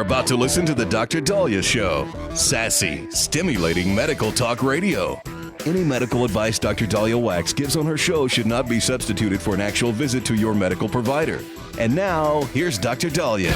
about to listen to the Dr. Dahlia Show. Sassy, stimulating medical talk radio. Any medical advice Dr. Dahlia Wax gives on her show should not be substituted for an actual visit to your medical provider. And now, here's Dr. Dahlia.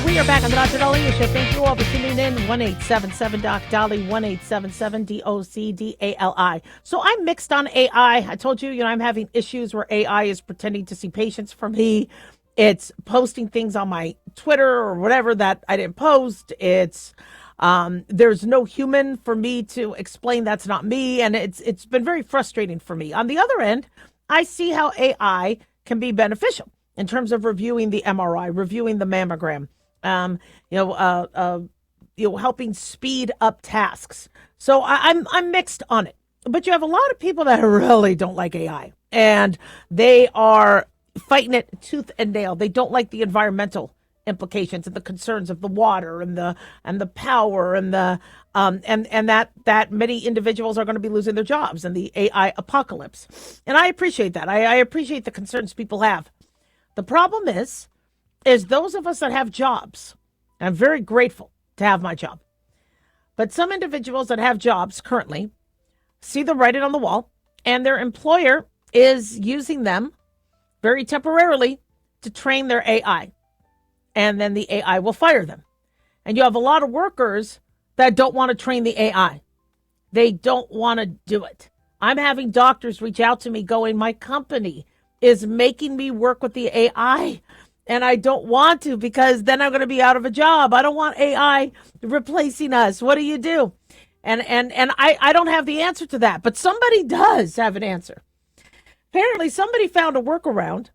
We are back on the Dr. Dahlia Show. Thank you all for tuning in. 1-877-DOC-DALI, 1-877-DOC-DALI. So I'm mixed on AI. I told you, I'm having issues where AI is pretending to see patients for me. It's posting things on my Twitter or whatever that I didn't post. It's there's no human for me to explain that's not me. And it's been very frustrating for me. On the other end, I see how AI can be beneficial in terms of reviewing the MRI, reviewing the mammogram. Helping speed up tasks. So I'm mixed on it. But you have a lot of people that really don't like AI, and they are fighting it tooth and nail. They don't like the environmental implications and the concerns of the water and the power and the and that many individuals are going to be losing their jobs in the AI apocalypse. And I appreciate that. I appreciate the concerns people have. The problem is those of us that have jobs, I'm very grateful to have my job, but some individuals that have jobs currently see the writing on the wall, and their employer is using them very temporarily to train their AI, and then the AI will fire them. And you have a lot of workers that don't want to train the AI. They don't want to do it. I'm having doctors reach out to me going, my company is making me work with the AI. And I don't want to, because then I'm going to be out of a job. I don't want AI replacing us. What do you do? And I don't have the answer to that, but somebody does have an answer. Apparently, somebody found a workaround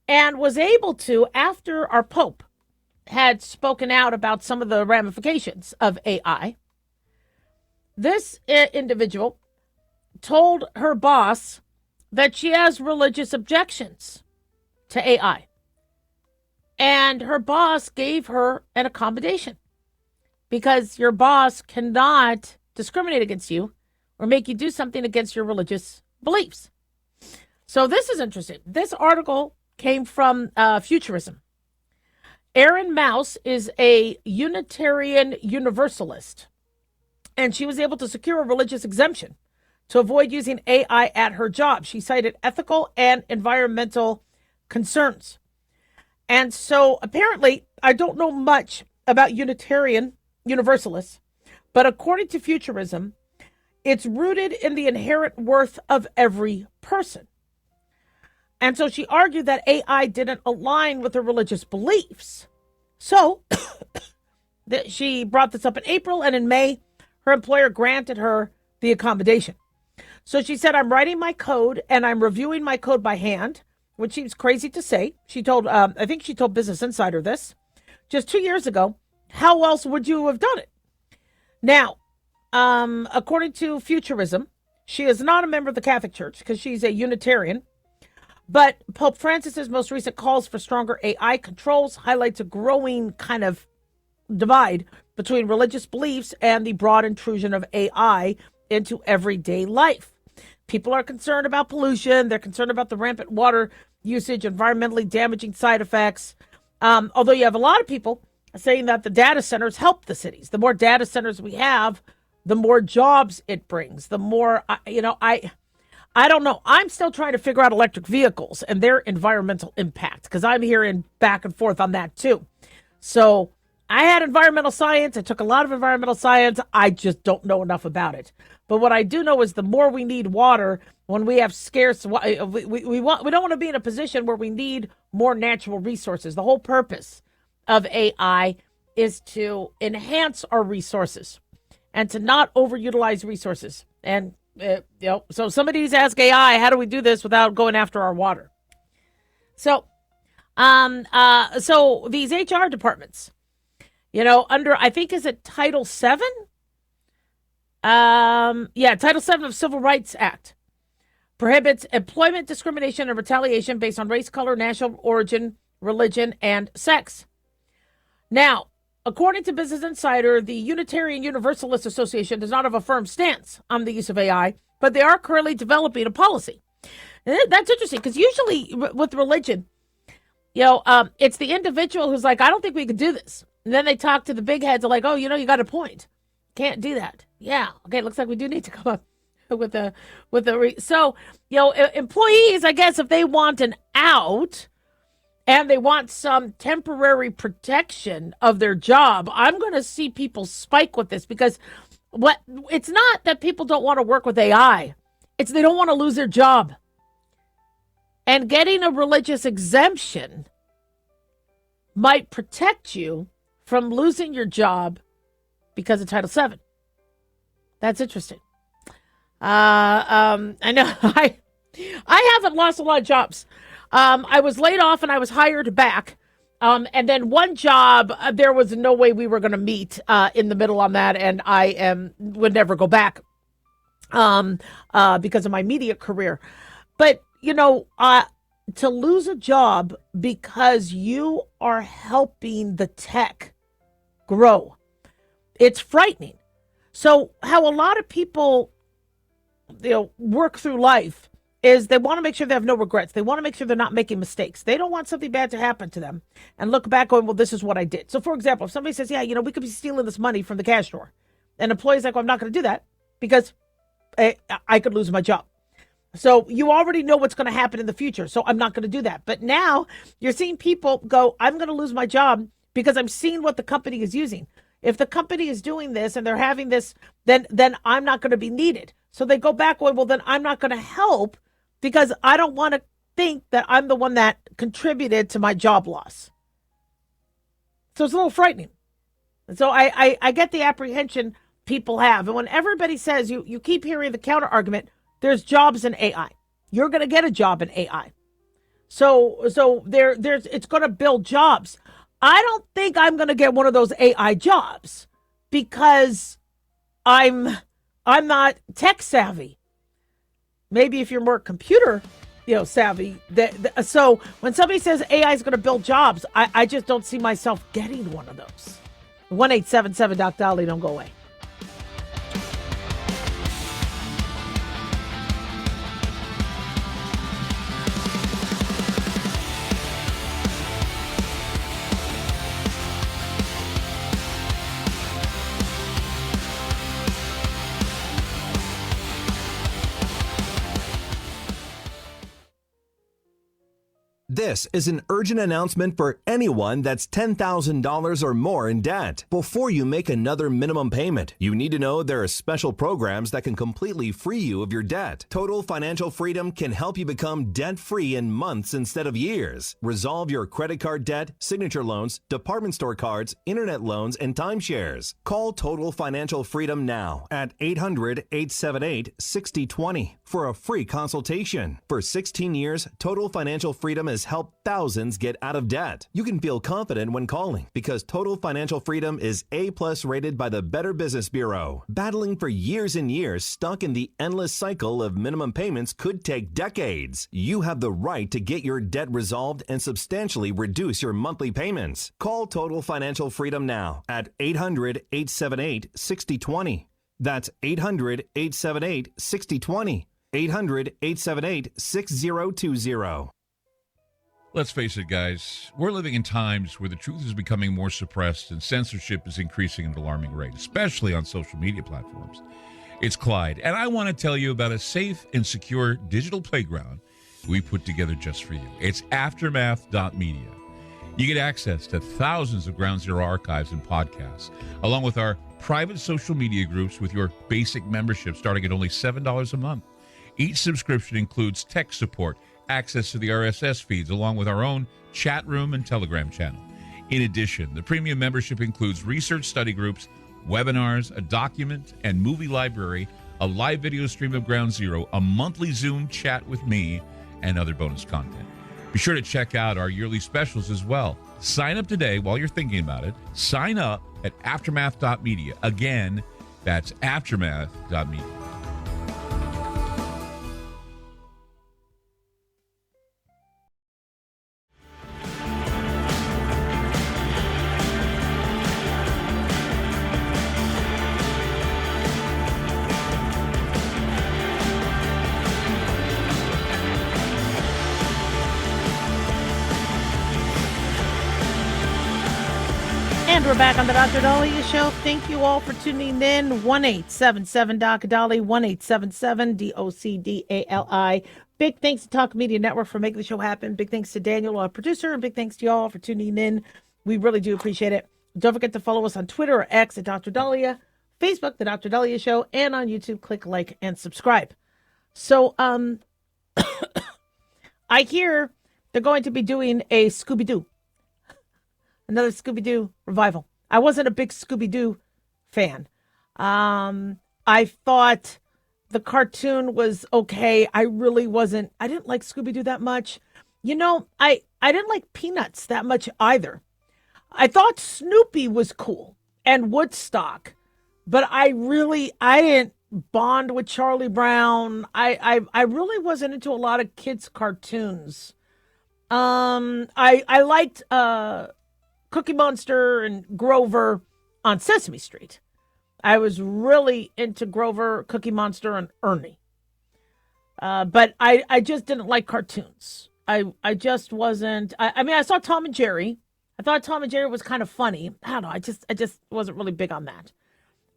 and was able to, after our Pope had spoken out about some of the ramifications of AI, this individual told her boss that she has religious objections to AI. And her boss gave her an accommodation, because your boss cannot discriminate against you or make you do something against your religious beliefs. So this is interesting. This article came from Futurism. Erin Mouse is a Unitarian Universalist, and she was able to secure a religious exemption to avoid using AI at her job. She cited ethical and environmental concerns. And so apparently, I don't know much about Unitarian Universalists, but according to Futurism, it's rooted in the inherent worth of every person. And so she argued that AI didn't align with her religious beliefs. So she brought this up in April, and in May, her employer granted her the accommodation. So she said, I'm writing my code and I'm reviewing my code by hand, which seems crazy to say. She told, I think she told Business Insider this just 2 years ago. How else would you have done it? Now, according to Futurism, she is not a member of the Catholic Church because she's a Unitarian. But Pope Francis's most recent calls for stronger AI controls highlights a growing kind of divide between religious beliefs and the broad intrusion of AI into everyday life. People are concerned about pollution. They're concerned about the rampant water usage, environmentally damaging side effects. Although you have a lot of people saying that the data centers help the cities. The more data centers we have, the more jobs it brings. The more, I don't know. I'm still trying to figure out electric vehicles and their environmental impact, because I'm hearing back and forth on that too. So I had environmental science. I took a lot of environmental science. I just don't know enough about it. But what I do know is the more we need water, when we have scarce, we don't want to be in a position where we need more natural resources. The whole purpose of AI is to enhance our resources and to not overutilize resources. And so somebody's asked AI, how do we do this without going after our water? So these HR departments, under, I think, is it Title VII? Title VII of Civil Rights Act prohibits employment discrimination and retaliation based on race, color, national origin, religion, and sex. Now, according to Business Insider, the Unitarian Universalist Association does not have a firm stance on the use of AI but they are currently developing a policy. And that's interesting because usually with religion, it's the individual who's like, I don't think we could do this. And then they talk to the big heads, are like, oh, you got a point. Can't do that. Yeah. Okay. Looks like we do need to come up so, employees, I guess, if they want an out and they want some temporary protection of their job, I'm going to see people spike with this because it's not that people don't want to work with AI. It's they don't want to lose their job. And getting a religious exemption might protect you from losing your job because of Title VII. That's interesting. I know I haven't lost a lot of jobs. I was laid off and I was hired back. And then one job, there was no way we were going to meet in the middle on that, and I would never go back because of my media career. But to lose a job because you are helping the tech grow, it's frightening. So how a lot of people work through life is they want to make sure they have no regrets. They want to make sure they're not making mistakes. They don't want something bad to happen to them and look back going, well, this is what I did. So for example, if somebody says, yeah, we could be stealing this money from the cash drawer, and employee's like, well, I'm not going to do that because I could lose my job. So you already know what's going to happen in the future. So I'm not going to do that. But now you're seeing people go, I'm going to lose my job because I'm seeing what the company is using. If the company is doing this and they're having this, then I'm not going to be needed. So they go back, well, then I'm not going to help because I don't want to think that I'm the one that contributed to my job loss. So it's a little frightening. And so I get the apprehension people have. And when everybody says, you keep hearing the counter argument, there's jobs in AI. You're going to get a job in AI. So there's it's going to build jobs. I don't think I'm going to get one of those AI jobs because I'm not tech savvy. Maybe if you're more computer, savvy. So when somebody says AI is going to build jobs, I just don't see myself getting one of those. 1-877 Doc Dolly, don't go away. This is an urgent announcement for anyone that's $10,000 or more in debt. Before you make another minimum payment, you need to know there are special programs that can completely free you of your debt. Total Financial Freedom can help you become debt-free in months instead of years. Resolve your credit card debt, signature loans, department store cards, internet loans, and timeshares. Call Total Financial Freedom now at 800-878-6020 for a free consultation. For 16 years, Total Financial Freedom has helped thousands get out of debt. You can feel confident when calling because Total Financial Freedom is A+ rated by the Better Business Bureau. Battling for years and years stuck in the endless cycle of minimum payments could take decades. You have the right to get your debt resolved and substantially reduce your monthly payments. Call Total Financial Freedom now at 800-878-6020. That's 800-878-6020. 800-878-6020. Let's face it, guys. We're living in times where the truth is becoming more suppressed and censorship is increasing at an alarming rate, especially on social media platforms. It's Clyde, and I want to tell you about a safe and secure digital playground we put together just for you. It's Aftermath.media. You get access to thousands of Ground Zero archives and podcasts, along with our private social media groups with your basic membership starting at only $7 a month. Each subscription includes tech support, access to the RSS feeds, along with our own chat room and Telegram channel. In addition, the premium membership includes research study groups, webinars, a document and movie library, a live video stream of Ground Zero, a monthly Zoom chat with me, and other bonus content. Be sure to check out our yearly specials as well. Sign up today while you're thinking about it. Sign up at Aftermath.media. Again, that's Aftermath.media. And we're back on the Dr. Dahlia Show. Thank you all for tuning in. 1-877-Dr. Dali, 1-877-DOCDALI. Big thanks to Talk Media Network for making the show happen. Big thanks to Daniel, our producer, and big thanks to y'all for tuning in. We really do appreciate it. Don't forget to follow us on Twitter or X at Dr. Dahlia, Facebook, The Dr. Dahlia Show, and on YouTube, click like and subscribe. So, I hear they're going to be doing a Scooby-Doo. Another Scooby-Doo revival. I wasn't a big Scooby-Doo fan. I thought the cartoon was okay. I really wasn't. I didn't like Scooby-Doo that much. You know, I didn't like Peanuts that much either. I thought Snoopy was cool and Woodstock, but I didn't bond with Charlie Brown. I really wasn't into a lot of kids' cartoons. I liked Cookie Monster and Grover on Sesame Street. I was really into Grover, Cookie Monster, and Ernie. But I just didn't like cartoons. I just wasn't. I mean, I saw Tom and Jerry. I thought Tom and Jerry was kind of funny. I don't know. I just wasn't really big on that.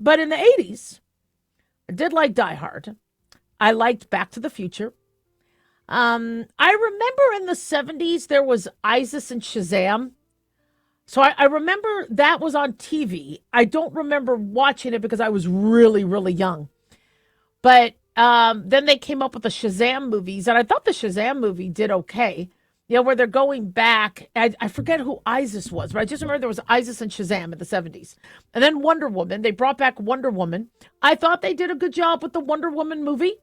But in the 80s, I did like Die Hard. I liked Back to the Future. I remember in the 70s, there was Isis and Shazam. So I remember that was on TV. I don't remember watching it because I was really, really young. But then they came up with the Shazam movies, and I thought the Shazam movie did okay. You know, where they're going back. I forget who Isis was, but I just remember there was Isis and Shazam in the 70s. And then Wonder Woman. They brought back Wonder Woman. I thought they did a good job with the Wonder Woman movie.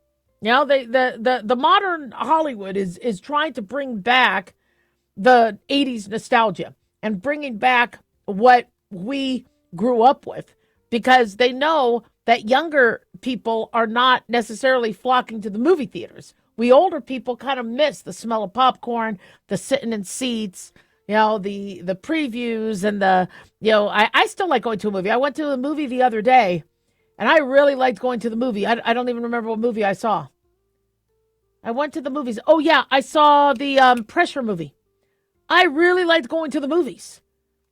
You know, the modern Hollywood is trying to bring back the 80s nostalgia and bringing back what we grew up with, because they know that younger people are not necessarily flocking to the movie theaters. We older people kind of miss the smell of popcorn, the sitting in seats, you know, the previews and I still like going to a movie. I went to a movie the other day and I really liked going to the movie. I don't even remember what movie I saw. I went to the movies. Oh yeah, I saw the Pressure movie. I really liked going to the movies.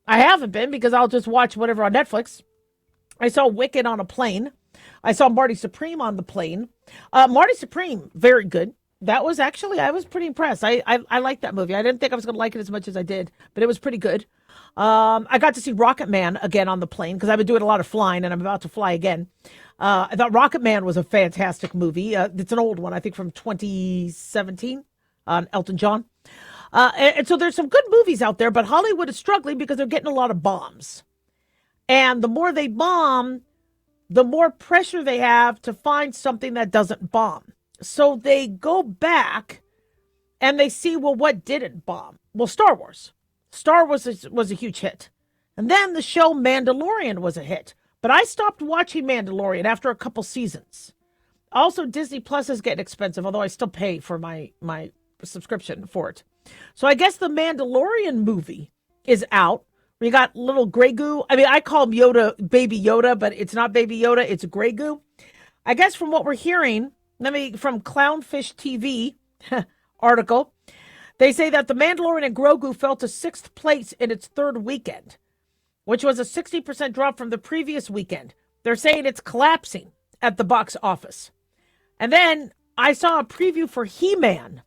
I haven't been because I'll just watch whatever on Netflix. I saw Wicked on a plane. I saw Marty Supreme on the plane. Marty Supreme, very good. That was actually, I was pretty impressed. I liked that movie. I didn't think I was going to like it as much as I did, but it was pretty good. I got to see Rocket Man again on the plane because I've been doing a lot of flying and I'm about to fly again. I thought Rocket Man was a fantastic movie. It's an old one, I think from 2017 on Elton John. And so there's some good movies out there, but Hollywood is struggling because they're getting a lot of bombs. And the more they bomb, the more pressure they have to find something that doesn't bomb. So they go back and they see, well, what didn't bomb? Well, Star Wars. Star Wars was a huge hit. And then the show Mandalorian was a hit. But I stopped watching Mandalorian after a couple seasons. Also, Disney Plus is getting expensive, although I still pay for my subscription for it. So I guess the Mandalorian movie is out. We got little Grey Goo. I mean, I call him Yoda, Baby Yoda, but it's not Baby Yoda. It's Grey Goo. I guess from what we're hearing, from Clownfish TV article, they say that the Mandalorian and Grogu fell to 6th place in its 3rd weekend, which was a 60% drop from the previous weekend. They're saying it's collapsing at the box office. And then I saw a preview for He-Man.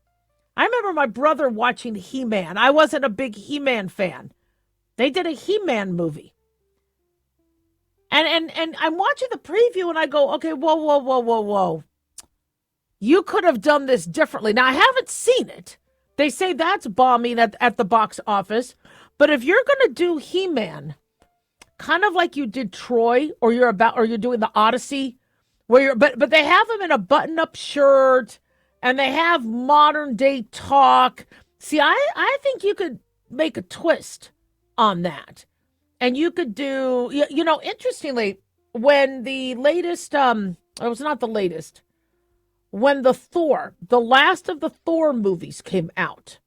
I remember my brother watching He-Man. I wasn't a big He-Man fan. They did a He-Man movie. And I'm watching the preview and I go, okay, whoa. You could have done this differently. Now, I haven't seen it. They say that's bombing at the box office. But if you're going to do He-Man, kind of like you did Troy, or you're doing the Odyssey, but they have him in a button-up shirt, and they have modern day talk. See, I think you could make a twist on that. And you could do, interestingly, when the latest, it was not the latest, when the last of the Thor movies came out,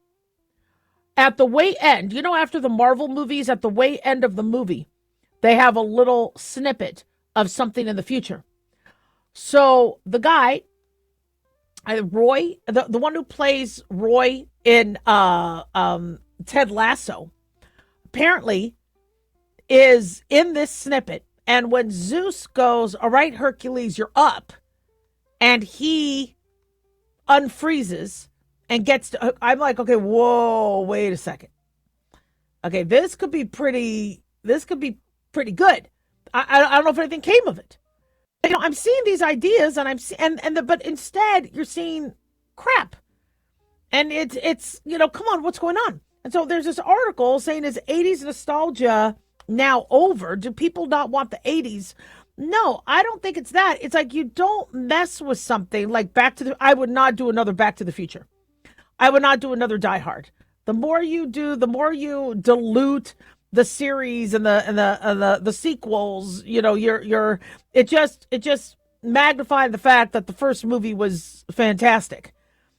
at the way end, after the Marvel movies, at the way end of the movie, they have a little snippet of something in the future. So the guy, Roy, the one who plays Roy in Ted Lasso, apparently is in this snippet. And when Zeus goes, all right, Hercules, you're up, and he unfreezes and gets to, I'm like, okay, whoa, wait a second. Okay, this could be pretty good. I don't know if anything came of it. I'm seeing these ideas, and but instead you're seeing crap, and it's come on, what's going on? And so there's this article saying, is 80s nostalgia now over? Do people not want the 80s? No, I don't think it's that. It's like, you don't mess with something like I would not do another Back to the Future. I would not do another Die Hard. The more you do, the more you dilute the series and the sequels. It just magnified the fact that the first movie was fantastic.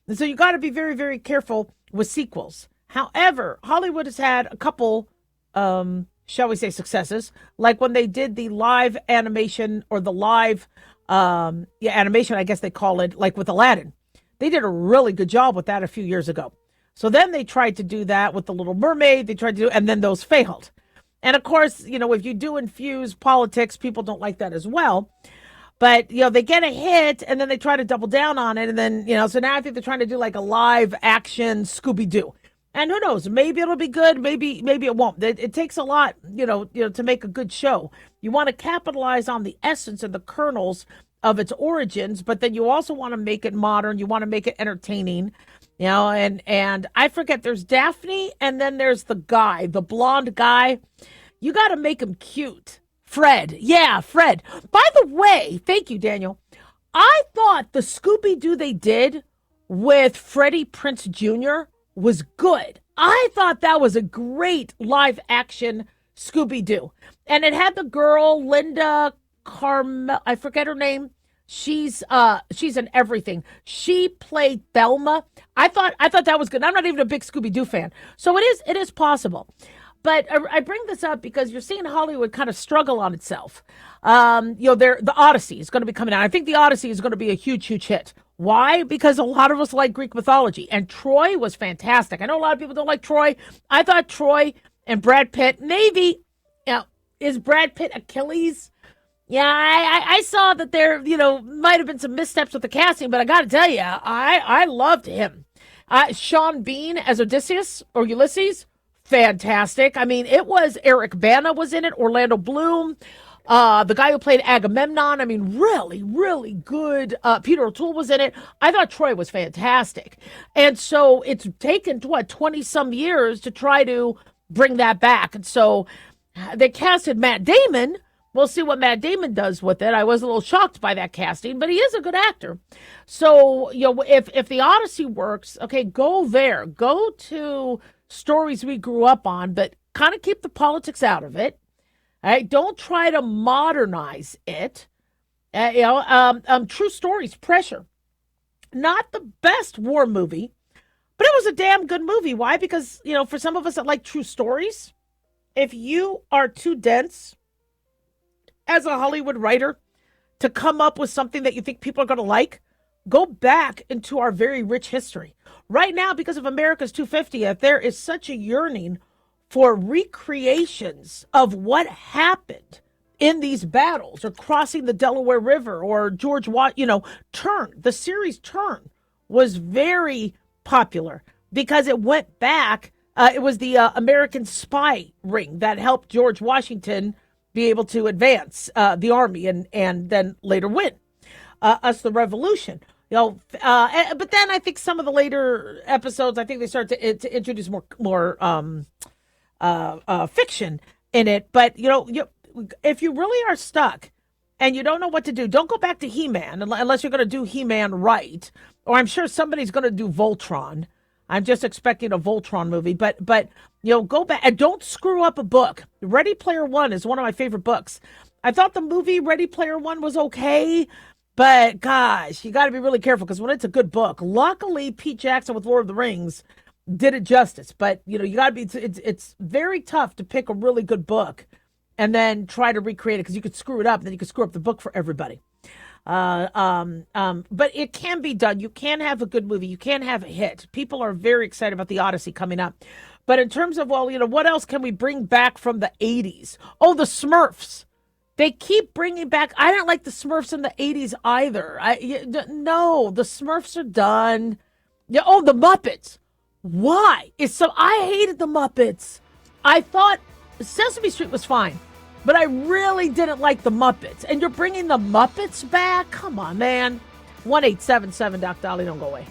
And so you got to be very, very careful with sequels. However, Hollywood has had a couple, shall we say, successes, like when they did the live animation, or the live animation, I guess they call it, like with Aladdin. They did a really good job with that a few years ago. So then they tried to do that with The Little Mermaid. And then those failed. And of course, if you do infuse politics, people don't like that as well. But, they get a hit and then they try to double down on it. And then, so now I think they're trying to do like a live action Scooby-Doo. And who knows, maybe it'll be good. Maybe it won't. It takes a lot, to make a good show. You want to capitalize on the essence and the kernels of its origins, but then you also want to make it modern. You want to make it entertaining, and I forget, there's Daphne, and then there's the blonde guy. You got to make him cute. Fred. Yeah, Fred. By the way, thank you, Daniel. I thought the Scooby-Doo they did with Freddie Prinze Jr. was good. I thought that was a great live action Scooby-Doo. And it had the girl, Linda Karmelo, I forget her name. She's in everything. She played Thelma. I thought that was good. I'm not even a big Scooby-Doo fan. So it is possible. But I bring this up because you're seeing Hollywood kind of struggle on itself. The Odyssey is going to be coming out. I think the Odyssey is going to be a huge, huge hit. Why? Because a lot of us like Greek mythology, and Troy was fantastic. I know a lot of people don't like Troy. I thought Troy and Brad Pitt, maybe, is Brad Pitt Achilles? Yeah, I saw that there, might have been some missteps with the casting, but I got to tell you, I loved him. Sean Bean as Odysseus or Ulysses, fantastic. I mean, it was Eric Bana was in it, Orlando Bloom, the guy who played Agamemnon. I mean, really, really good. Peter O'Toole was in it. I thought Troy was fantastic. And so it's taken, 20 some years to try to bring that back. And so they casted Matt Damon. We'll see what Matt Damon does with it. I was a little shocked by that casting, but he is a good actor. So, if the Odyssey works, okay, go there. Go to stories we grew up on, but kind of keep the politics out of it. All right? Don't try to modernize it. True Stories, Pressure. Not the best war movie, but it was a damn good movie. Why? Because, for some of us that like true stories, if you are too dense as a Hollywood writer to come up with something that you think people are going to like, go back into our very rich history. Right now, because of America's 250th, there is such a yearning for recreations of what happened in these battles, or crossing the Delaware River, or George Washington, Turn. The series Turn was very popular because it went back. It was the American spy ring that helped George Washington be able to advance the army and then later win us the revolution. But then I think some of the later episodes, I think they start to introduce more fiction in it. But if you really are stuck and you don't know what to do, don't go back to He-Man unless you're going to do He-Man right. Or I'm sure somebody's going to do Voltron. I'm just expecting a Voltron movie, but go back and don't screw up a book. Ready Player One is one of my favorite books. I thought the movie Ready Player One was okay, but gosh, you got to be really careful because when it's a good book, luckily Pete Jackson with Lord of the Rings did it justice. But you got to be. It's very tough to pick a really good book and then try to recreate it because you could screw it up, and then you could screw up the book for everybody. But it can be done. You can have a good movie. You can have a hit. People are very excited about the Odyssey coming up. But in terms of, well, what else can we bring back from the 80s? Oh, the Smurfs. They keep bringing back. I didn't like the Smurfs in the 80s either. No, the Smurfs are done. Yeah. Oh, the Muppets. Why? I hated the Muppets. I thought Sesame Street was fine, but I really didn't like the Muppets. And you're bringing the Muppets back? Come on, man. 1-877 Doc Dolly, don't go away.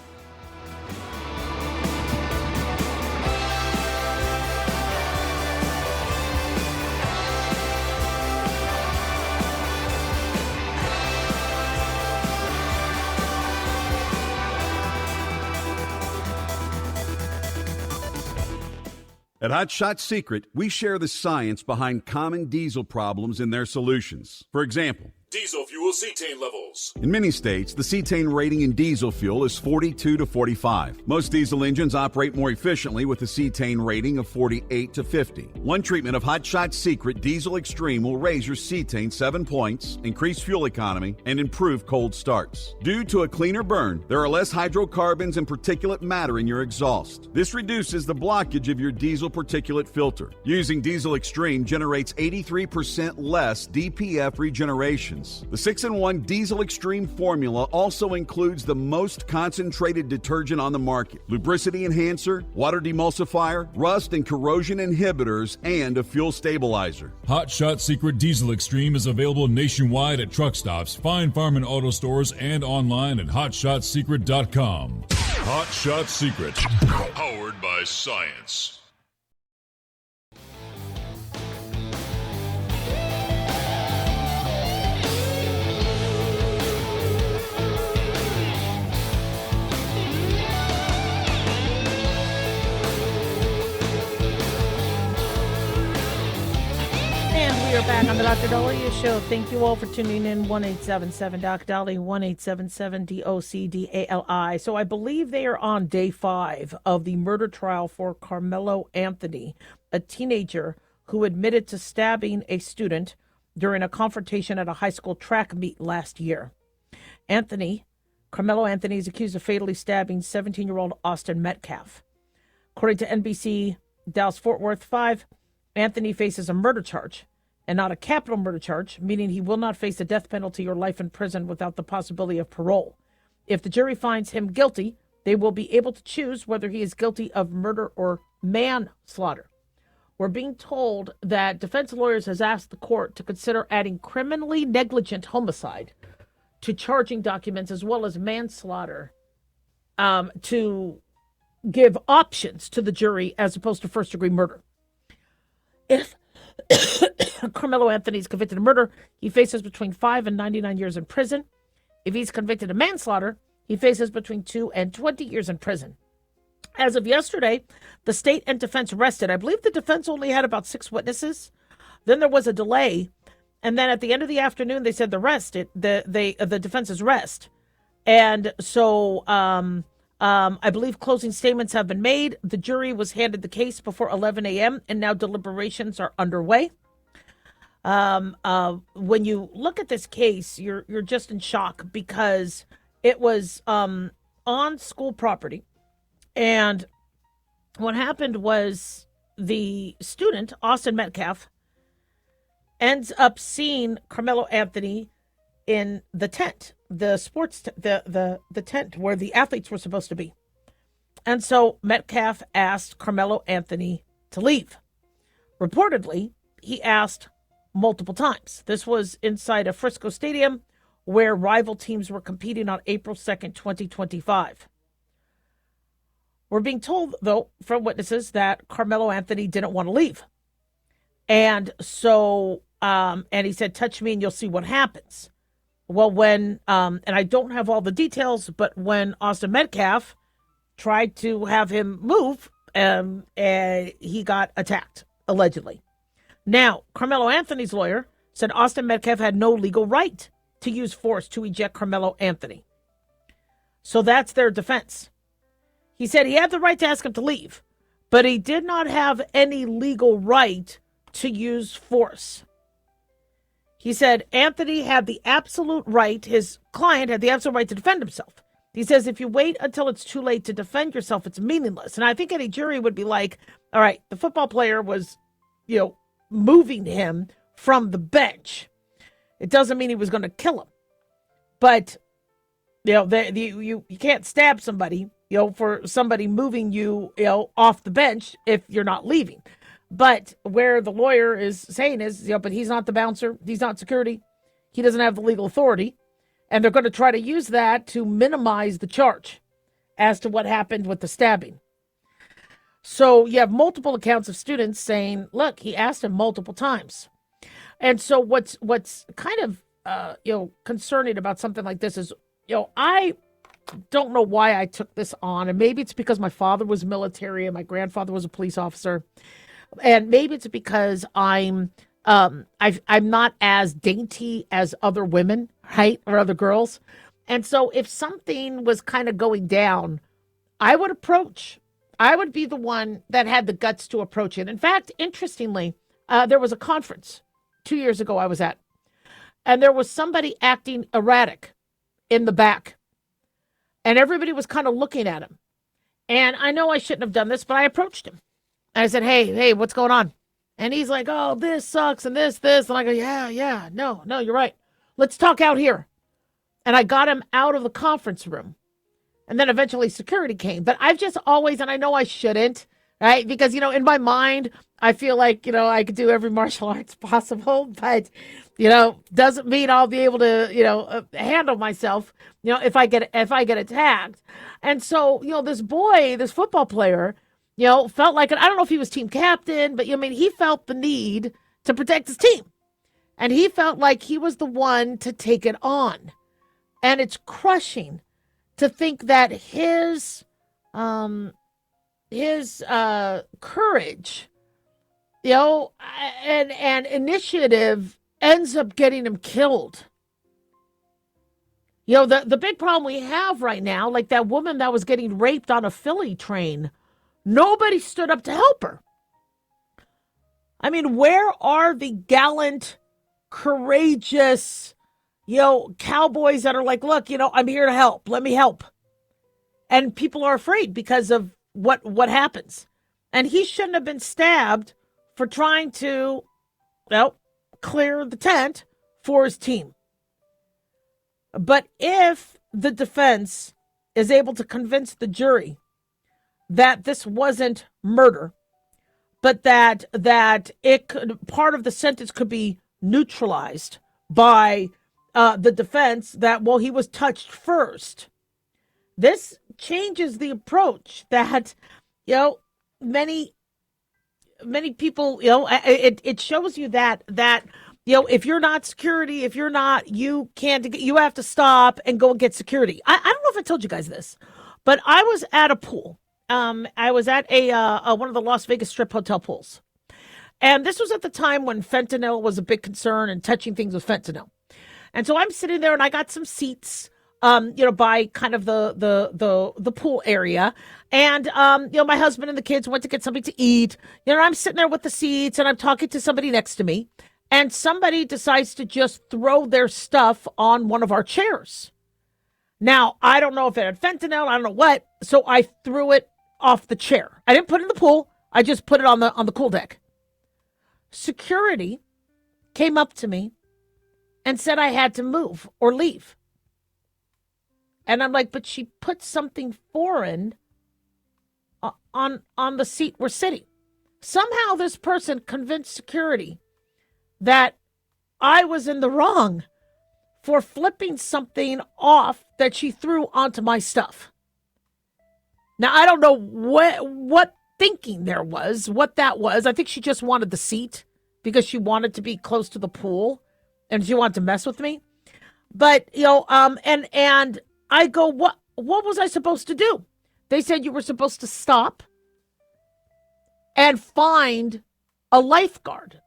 At Hot Shot Secret, we share the science behind common diesel problems and their solutions. For example, Diesel fuel cetane levels. in many states, the cetane rating in diesel fuel is 42 to 45. Most diesel engines operate more efficiently with a cetane rating of 48 to 50. One treatment of Hot Shot Secret Diesel Extreme will raise your cetane 7 points, increase fuel economy, and improve cold starts. Due to a cleaner burn, there are less hydrocarbons and particulate matter in your exhaust. This reduces the blockage of your diesel particulate filter. Using Diesel Extreme generates 83% less DPF regeneration. The 6-in-1 Diesel Extreme formula also includes the most concentrated detergent on the market, lubricity enhancer, water demulsifier, rust and corrosion inhibitors, and a fuel stabilizer. Hot Shot Secret Diesel Extreme is available nationwide at truck stops, fine farm and auto stores, and online at hotshotsecret.com. Hot Shot Secret. Powered by science. We are back on the Dr. Dolly Show. Thank you all for tuning in. 1-877 Doc Dolly, 1-877 DOCDALI. So I believe they are on day 5 of the murder trial for Karmelo Anthony, a teenager who admitted to stabbing a student during a confrontation at a high school track meet last year. Karmelo Anthony is accused of fatally stabbing 17-year-old Austin Metcalf. According to NBC Dallas-Fort Worth 5, Anthony faces a murder charge and not a capital murder charge, meaning he will not face the death penalty or life in prison without the possibility of parole. If the jury finds him guilty, they will be able to choose whether he is guilty of murder or manslaughter. We're being told that defense lawyers has asked the court to consider adding criminally negligent homicide to charging documents as well as manslaughter to give options to the jury as opposed to first-degree murder. If Karmelo Anthony is convicted of murder, he faces between 5 and 99 years in prison. If he's convicted of manslaughter, he faces between 2 and 20 years in prison. As of yesterday, the state and defense rested. I believe the defense only had about 6 witnesses. Then there was a delay. And then at the end of the afternoon, they said the defense's rest. And so I believe closing statements have been made. The jury was handed the case before 11 a.m. and now deliberations are underway. When you look at this case, you're just in shock because it was on school property. And what happened was the student, Austin Metcalf, ends up seeing Karmelo Anthony in the tent, the sports, the tent where the athletes were supposed to be. And so Metcalf asked Karmelo Anthony to leave. Reportedly, he asked multiple times. This was inside a Frisco stadium where rival teams were competing on April 2nd, 2025. We're being told, though, from witnesses that Karmelo Anthony didn't want to leave. And so, and he said, touch me and you'll see what happens. Well, when, and I don't have all the details, but when Austin Metcalf tried to have him move, he got attacked, allegedly. Now, Karmelo Anthony's lawyer said Austin Metcalf had no legal right to use force to eject Karmelo Anthony. So that's their defense. He said he had the right to ask him to leave, but he did not have any legal right to use force. He said Anthony had the absolute right, his client had the absolute right to defend himself. He says if you wait until it's too late to defend yourself, it's meaningless. And I think any jury would be like, all right, the football player was, moving him from the bench. It doesn't mean he was going to kill him. But, you can't stab somebody, for somebody moving you, off the bench if you're not leaving. But where the lawyer is saying is, but he's not the bouncer. He's not security. He doesn't have the legal authority. And they're going to try to use that to minimize the charge as to what happened with the stabbing. So you have multiple accounts of students saying, look, he asked him multiple times. And so what's kind of, concerning about something like this is, I don't know why I took this on. And maybe it's because my father was military and my grandfather was a police officer. And maybe it's because I'm not as dainty as other women, right? Or other girls. And so if something was kind of going down, I would be the one that had the guts to approach it. In fact, interestingly, there was a conference 2 years ago I was at, and there was somebody acting erratic in the back. And everybody was kind of looking at him. And I know I shouldn't have done this, but I approached him. I said, hey, what's going on? And he's like, oh, this sucks and this. And I go, yeah, no, you're right. Let's talk out here. And I got him out of the conference room. And then eventually security came. But I've just always, and I know I shouldn't, right? Because, in my mind, I feel like, I could do every martial arts possible. But, doesn't mean I'll be able to, handle myself, if I get attacked. And so, this football player, felt like, I don't know if he was team captain, but he felt the need to protect his team. And he felt like he was the one to take it on. And it's crushing to think that his courage, and initiative ends up getting him killed. The big problem we have right now, like that woman that was getting raped on a Philly train, nobody stood up to help her. Where are the gallant, courageous, cowboys that are like, look, I'm here to help. Let me help. And people are afraid because of what happens. And he shouldn't have been stabbed for trying to, clear the tent for his team. But if the defense is able to convince the jury that this wasn't murder, but that it could, part of the sentence could be neutralized by the defense that, he was touched first. This changes the approach that, many people, it shows you that, if you're not security, you have to stop and go and get security. I don't know if I told you guys this, but I was at a pool. I was at one of the Las Vegas Strip hotel pools. And this was at the time when fentanyl was a big concern and touching things with fentanyl. And so I'm sitting there and I got some seats, by kind of the pool area. And, my husband and the kids went to get something to eat. I'm sitting there with the seats and I'm talking to somebody next to me. And somebody decides to just throw their stuff on one of our chairs. Now, I don't know if it had fentanyl, I don't know what. So I threw it off the chair. I didn't put it in the pool. I just put it on the pool deck. Security came up to me and said I had to move or leave. And I'm like, but she put something foreign on the seat we're sitting. Somehow this person convinced security that I was in the wrong for flipping something off that she threw onto my stuff. Now, I don't know what thinking there was, what that was. I think she just wanted the seat because she wanted to be close to the pool and she wanted to mess with me. But, and I go, what was I supposed to do? They said you were supposed to stop and find a lifeguard.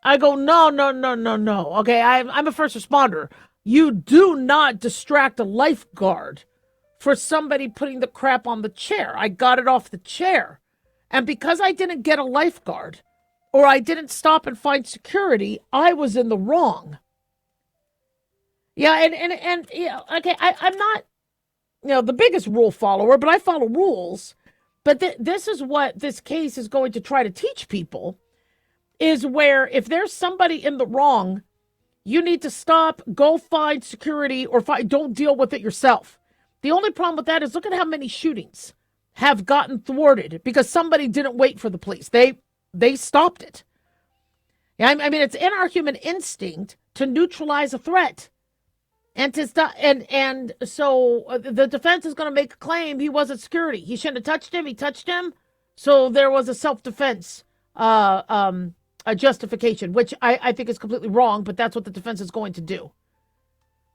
I go, no. Okay, I'm a first responder. You do not distract a lifeguard for somebody putting the crap on the chair. I got it off the chair. And because I didn't get a lifeguard or I didn't stop and find security, I was in the wrong. Yeah, and yeah, okay, I'm not the biggest rule follower, but I follow rules. But this is what this case is going to try to teach people, is where if there's somebody in the wrong, you need to stop, go find security, or don't deal with it yourself. The only problem with that is look at how many shootings have gotten thwarted because somebody didn't wait for the police. They stopped it. I mean, it's in our human instinct to neutralize a threat. And to stop, and so the defense is going to make a claim he wasn't security. He shouldn't have touched him. He touched him. So there was a self-defense a justification, which I think is completely wrong, but that's what the defense is going to do.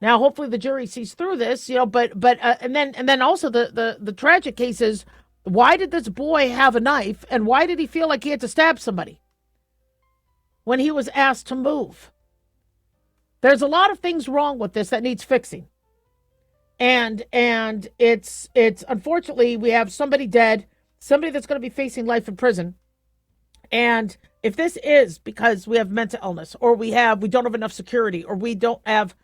Now, hopefully the jury sees through this, but and then also the tragic case is, why did this boy have a knife and why did he feel like he had to stab somebody when he was asked to move? There's a lot of things wrong with this that needs fixing. And it's unfortunately we have somebody dead, somebody that's going to be facing life in prison. And if this is because we have mental illness or we don't have enough security or we don't have,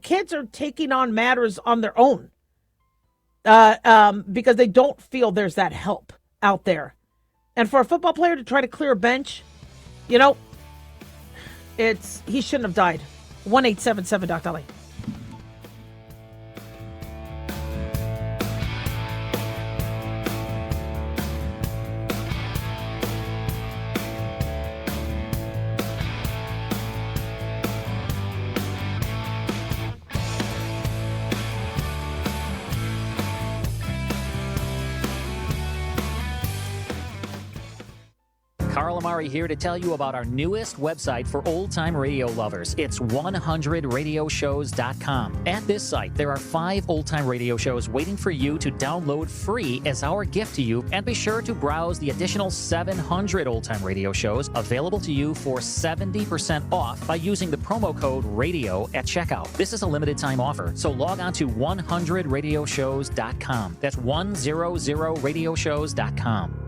kids are taking on matters on their own because they don't feel there's that help out there. And for a football player to try to clear a bench, he shouldn't have died. 1-877 Dr. Lee. Carl Amari here to tell you about our newest website for old-time radio lovers. It's 100radioshows.com. At this site, there are 5 old-time radio shows waiting for you to download free as our gift to you, and be sure to browse the additional 700 old-time radio shows available to you for 70% off by using the promo code RADIO at checkout. This is a limited-time offer, so log on to 100radioshows.com. That's 100radioshows.com.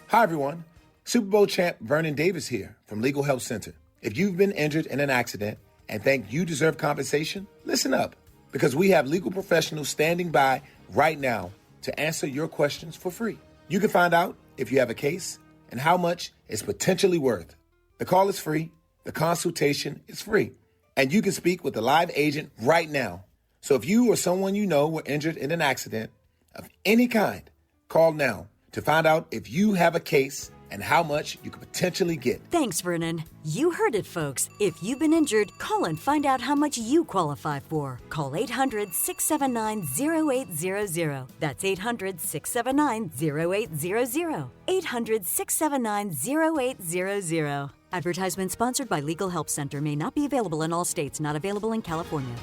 Hi, everyone. Super Bowl champ Vernon Davis here from Legal Help Center. If you've been injured in an accident and think you deserve compensation, listen up, because we have legal professionals standing by right now to answer your questions for free. You can find out if you have a case and how much it's potentially worth. The call is free, the consultation is free, and you can speak with a live agent right now. So if you or someone you know were injured in an accident of any kind, call now to find out if you have a case and how much you could potentially get. Thanks, Vernon. You heard it, folks. If you've been injured, call and find out how much you qualify for. Call 800-679-0800. That's 800-679-0800. 800-679-0800. Advertisement sponsored by Legal Help Center. May not be available in all states. Not available in California.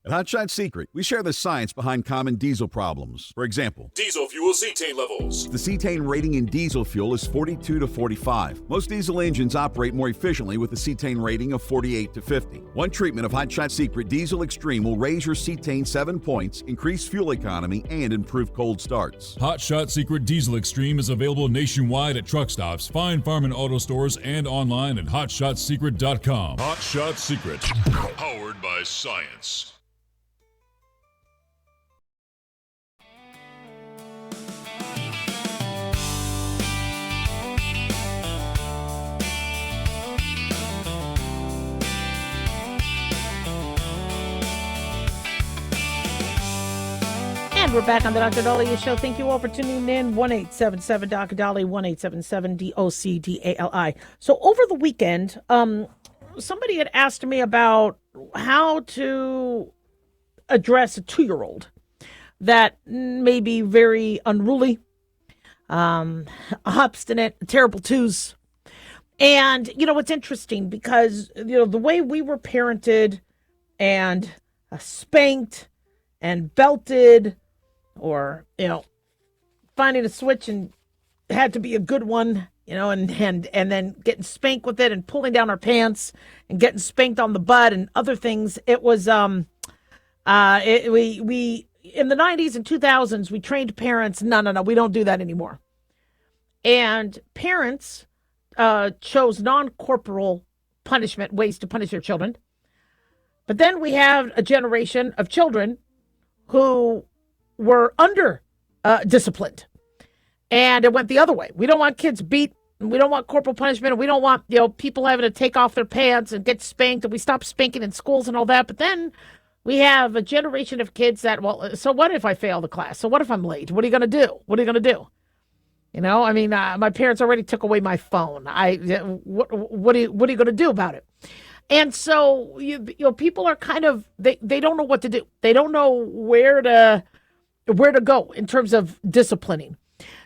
At Hot Shot Secret, we share the science behind common diesel problems. For example, Diesel fuel cetane levels. the cetane rating in diesel fuel is 42 to 45. Most diesel engines operate more efficiently with a cetane rating of 48 to 50. One treatment of Hot Shot Secret Diesel Extreme will raise your cetane 7 points, increase fuel economy, and improve cold starts. Hot Shot Secret Diesel Extreme is available nationwide at truck stops, fine farm and auto stores, and online at hotshotsecret.com. Hot Shot Secret, powered by science. And we're back on the Dr. Daliah Show. Thank you all for tuning in. 1-877 Dr. Dali, 1-877 DOCDALI. So over the weekend, somebody had asked me about how to address a 2-year-old that may be very unruly, obstinate, terrible twos. And, it's interesting because, the way we were parented and spanked and belted, or, finding a switch and had to be a good one, and then getting spanked with it and pulling down our pants and getting spanked on the butt and other things. It was, we in the 90s and 2000s, we trained parents, no, we don't do that anymore. And parents chose non-corporal punishment, ways to punish their children. But then we have a generation of children who were under disciplined. And it went the other way. We don't want kids beat. We don't want corporal punishment. And we don't want, people having to take off their pants and get spanked. And we stop spanking in schools and all that. But then we have a generation of kids that, well, so what if I fail the class? So what if I'm late? What are you going to do? What are you going to do? My parents already took away my phone. What are you going to do about it? And so, people are kind of, they don't know what to do. They don't know where to go in terms of disciplining.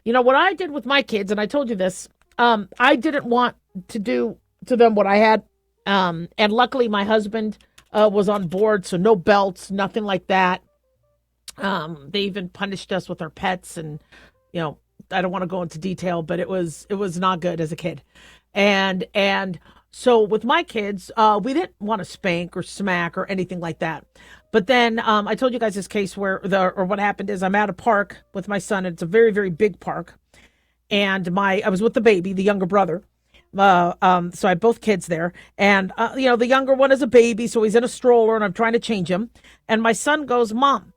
What I did with my kids, and I told you this, I didn't want to do to them what I had. And luckily my husband was on board, so no belts, nothing like that. They even punished us with our pets, and, I don't want to go into detail, but it was not good as a kid. And so with my kids, we didn't want to spank or smack or anything like that. But then I told you guys this case where what happened is I'm at a park with my son. It's a very, very big park. And I was with the baby, the younger brother. So I had both kids there. And, the younger one is a baby, so he's in a stroller, and I'm trying to change him. And my son goes, Mom,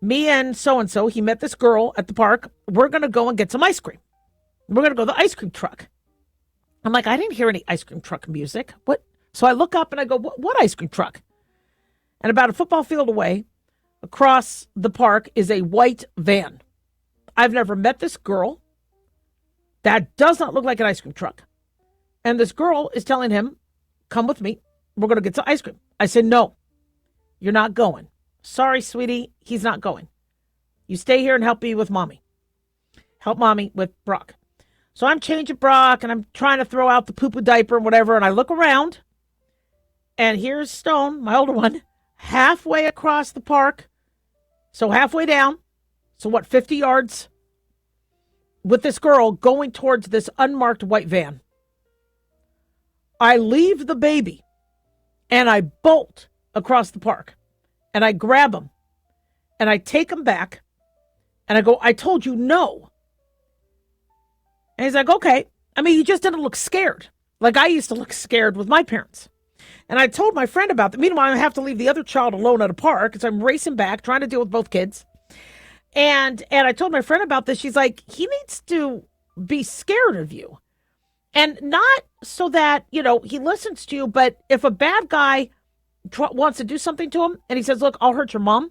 me and so-and-so, he met this girl at the park. We're going to go and get some ice cream. We're going to go to the ice cream truck. I'm like, I didn't hear any ice cream truck music. What? So I look up and I go, what ice cream truck? And about a football field away, across the park, is a white van. I've never met this girl. That does not look like an ice cream truck. And this girl is telling him, come with me. We're going to get some ice cream. I said, no, you're not going. Sorry, sweetie, he's not going. You stay here and help me with mommy. Help mommy with Brock. So I'm changing Brock, and I'm trying to throw out the poo-poo diaper and whatever, and I look around, and here's Stone, my older one, halfway across the park, so halfway down, so 50 yards, with this girl going towards this unmarked white van. I leave the baby, and I bolt across the park, and I grab him, and I take him back, and I go, I told you no. And he's like, okay. He just didn't look scared. Like I used to look scared with my parents. And I told my friend about that. Meanwhile, I have to leave the other child alone at a park because I'm racing back, trying to deal with both kids. And I told my friend about this. She's like, he needs to be scared of you. And not so that, he listens to you, but if a bad guy wants to do something to him and he says, look, I'll hurt your mom,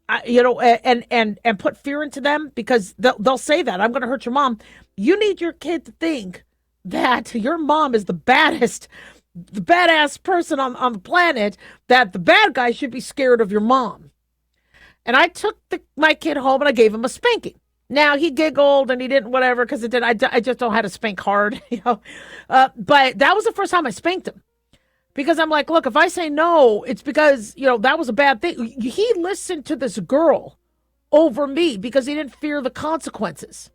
and put fear into them because they'll say that, I'm going to hurt your mom. You need your kid to think that your mom is the badass person on the planet, that the bad guy should be scared of your mom. And I took my kid home and I gave him a spanking. Now he giggled and he didn't whatever because I just don't know how to spank hard, but that was the first time I spanked him. Because I'm like, look, if I say no, it's because, that was a bad thing. He listened to this girl over me because he didn't fear the consequences.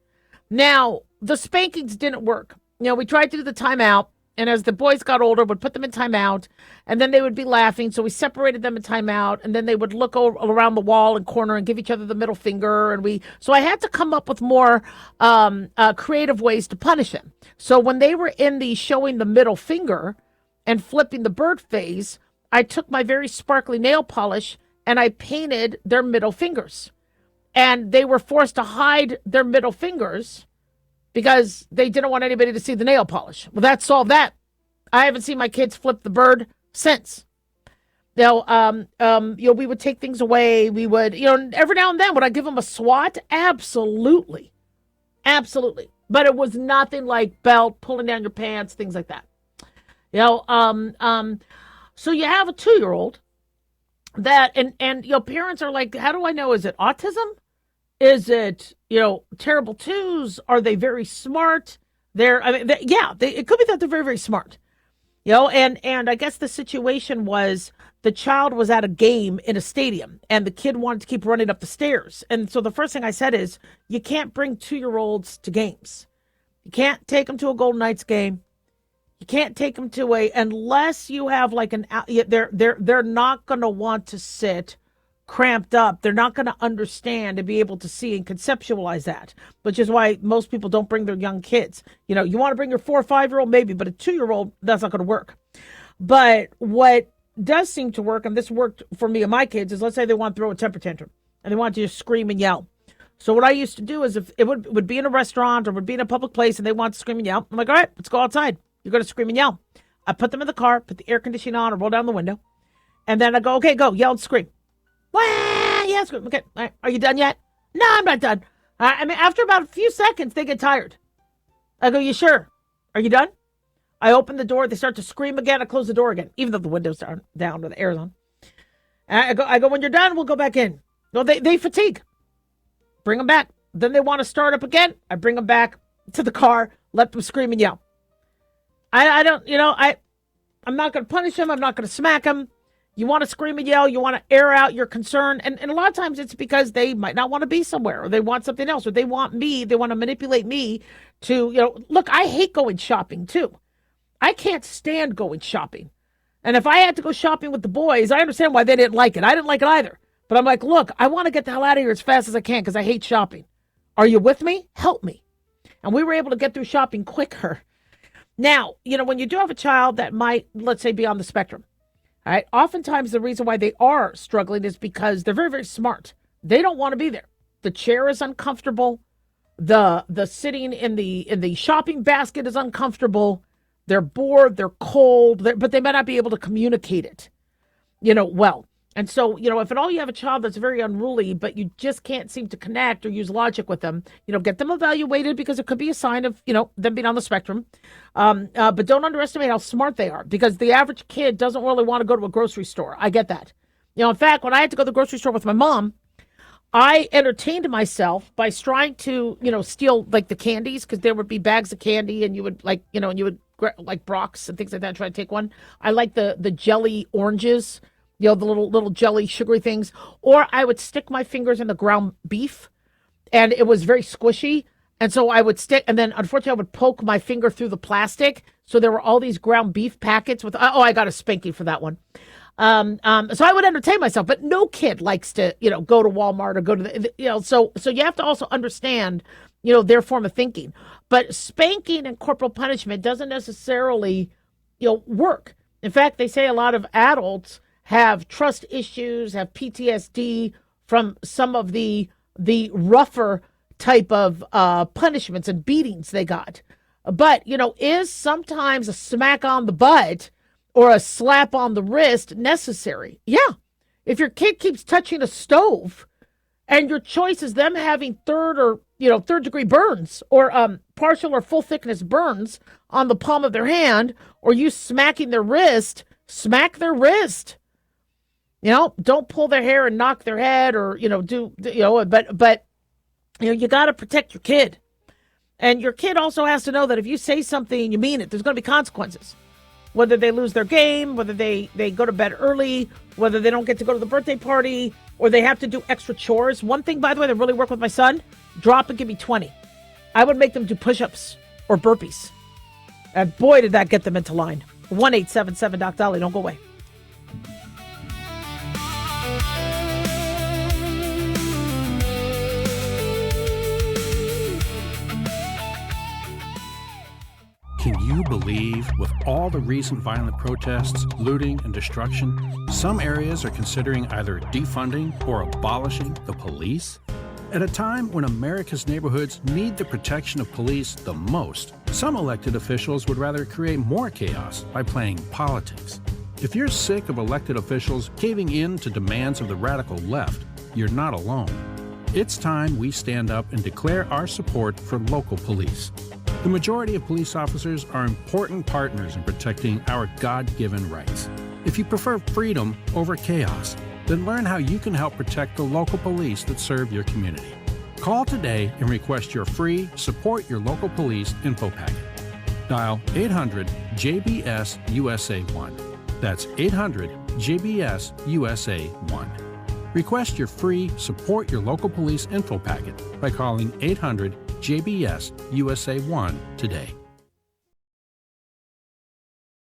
Now, the spankings didn't work. We tried to do the timeout. And as the boys got older, would put them in timeout. And then they would be laughing. So we separated them in timeout. And then they would look around the wall and corner and give each other the middle finger. So I had to come up with more creative ways to punish him. So when they were in the showing the middle finger and flipping the bird phase, I took my very sparkly nail polish and I painted their middle fingers. And they were forced to hide their middle fingers because they didn't want anybody to see the nail polish. Well, that solved that. I haven't seen my kids flip the bird since. We would take things away. We would, every now and then, would I give them a swat? Absolutely. Absolutely. But it was nothing like belt, pulling down your pants, things like that. So you have a 2-year-old that, and parents are like, how do I know? Is it autism? Is it, terrible twos? Are they very smart? It could be that they're very, very smart. And I guess the situation was the child was at a game in a stadium and the kid wanted to keep running up the stairs. And so the first thing I said is, you can't bring 2-year-olds to games. You can't take them to a Golden Knights game. You can't take them to unless you have like they're not going to want to sit cramped up, they're not going to understand and be able to see and conceptualize that, which is why most people don't bring their young kids. You know, you want to bring your 4 or 5-year-old, maybe, but a 2-year-old, that's not going to work. But what does seem to work, and this worked for me and my kids, is let's say they want to throw a temper tantrum and they want to just scream and yell. So what I used to do is if it would be in a restaurant or would be in a public place and they want to scream and yell, I'm like, all right, let's go outside. You're going to scream and yell. I put them in the car, put the air conditioning on, or roll down the window. And then I go, okay, go, yell and scream. Wah, yeah, scream. Okay, all right. Are you done yet? No, I'm not done. I mean, after about a few seconds, they get tired. I go, you sure? Are you done? I open the door. They start to scream again. I close the door again, even though the windows are down or the air's on. And I go, when you're done, we'll go back in. No, they fatigue. Bring them back. Then they want to start up again. I bring them back to the car, let them scream and yell. I'm not going to punish them. I'm not going to smack them. You want to scream and yell. You want to air out your concern. And a lot of times it's because they might not want to be somewhere or they want something else or they want to manipulate me to, look, I hate going shopping too. I can't stand going shopping. And if I had to go shopping with the boys, I understand why they didn't like it. I didn't like it either. But I'm like, look, I want to get the hell out of here as fast as I can because I hate shopping. Are you with me? Help me. And we were able to get through shopping quicker. Now, when you do have a child that might, let's say, be on the spectrum, all right, oftentimes the reason why they are struggling is because they're very, very smart. They don't want to be there. The chair is uncomfortable. The sitting in the shopping basket is uncomfortable. They're bored. They're cold. But they might not be able to communicate it, well. And so, if at all you have a child that's very unruly, but you just can't seem to connect or use logic with them, get them evaluated because it could be a sign of, them being on the spectrum. But don't underestimate how smart they are because the average kid doesn't really want to go to a grocery store. I get that. In fact, when I had to go to the grocery store with my mom, I entertained myself by trying to, steal like the candies because there would be bags of candy and you would and you would like Brock's and things like that, try to take one. I like the jelly oranges. The little jelly, sugary things. Or I would stick my fingers in the ground beef, and it was very squishy. And so I would stick, and then unfortunately I would poke my finger through the plastic. So there were all these ground beef packets with, I got a spanking for that one. So I would entertain myself, but no kid likes to, go to Walmart or go to so you have to also understand, their form of thinking. But spanking and corporal punishment doesn't necessarily, work. In fact, they say a lot of adults have trust issues, have PTSD from some of the rougher type of punishments and beatings they got. But, is sometimes a smack on the butt or a slap on the wrist necessary? Yeah. If your kid keeps touching a stove and your choice is them having third degree burns or partial or full thickness burns on the palm of their hand, or you smacking their wrist, smack their wrist. Don't pull their hair and knock their head or, but you got to protect your kid. And your kid also has to know that if you say something, you mean it, there's going to be consequences. Whether they lose their game, whether they go to bed early, whether they don't get to go to the birthday party, or they have to do extra chores. One thing, by the way, that really worked with my son, drop and give me 20. I would make them do push-ups or burpees. And boy, did that get them into line. 1-877-DOC-DOLLY. Don't go away. Can you believe, with all the recent violent protests, looting, and destruction, some areas are considering either defunding or abolishing the police? At a time when America's neighborhoods need the protection of police the most, some elected officials would rather create more chaos by playing politics. If you're sick of elected officials caving in to demands of the radical left, you're not alone. It's time we stand up and declare our support for local police. The majority of police officers are important partners in protecting our God-given rights. If you prefer freedom over chaos, then learn how you can help protect the local police that serve your community. Call today and request your free Support Your Local Police info packet. Dial 800-JBS-USA1. That's 800-JBS-USA1. Request your free Support Your Local Police info packet by calling 800-JBS-USA1 today.